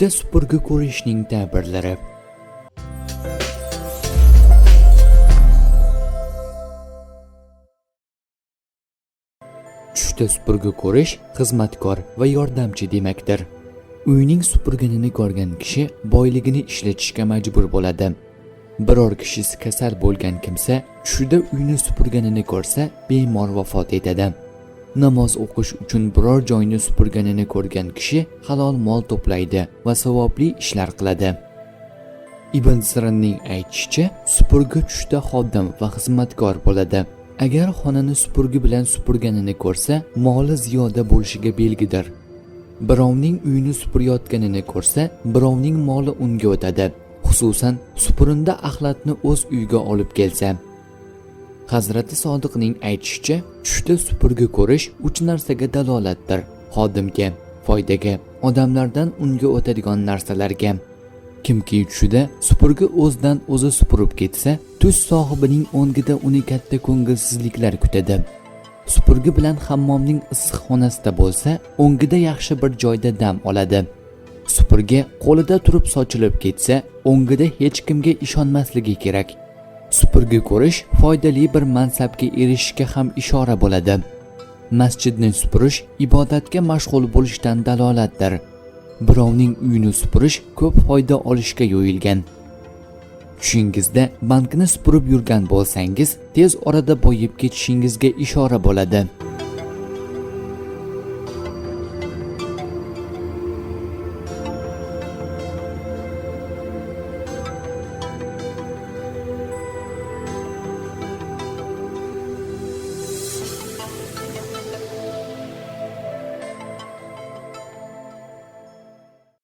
Tushda supurgi ko'rishning ta'birlari. Tushda supurgi ko'rish xizmatkor va yordamchi demakdir. Uyning supurganini ko'rgan kishi boyligini ishlatishga majbur bo'ladi. Biror kishisi kasal bo'lgan kimsa tushida uyni supurganini ko'rsa bemor vafot etadi. Namoz o'qish uchun biror joyni supurganini ko'rgan kishi halol mol to'playdi va savobli ishlar qiladi. Ibn Sirinning aytishicha, supurgi tushda xodim va xizmatkor bo'ladi. Agar xonani supurgi bilan supurganini ko'rsa, moli ziyoda bo'lishiga belgidir. Birovning uyini supurayotganini ko'rsa, birovning moli unga o'tadi. Xususan, supurinda axlatni o'z uyiga olib kelsa. Hazrati Sodiqning aytishicha, tushda supurgi ko'rish 3 narsaga dalolatdir: xodimga, foydaga, odamlardan unga o'tadigan narsalarga. Kimki tushida supurgi o'zidan o'zi supurib ketsa, tush sohibining o'ngida uni katta ko'ngilsizliklar kutadi. Supurgi bilan hammomning issiq xonasida bo'lsa, o'ngida yaxshi bir joyda dam oladi. Supurgi qo'lida turib sochilib ketsa, o'ngida hech kimga ishonmasligi kerak. Supurgi ko'rish foydali bir mansabga erishishga ham ishora bo'ladi. Masjidni supurish ibodatga mashg'ul bo'lishdan dalolatdir. Birovning uyini supurish ko'p foyda olishga yo'yilgan. Tushingizda bankni supurib yurgan bo'lsangiz, tez orada boyib ketishingizga ishora bo'ladi.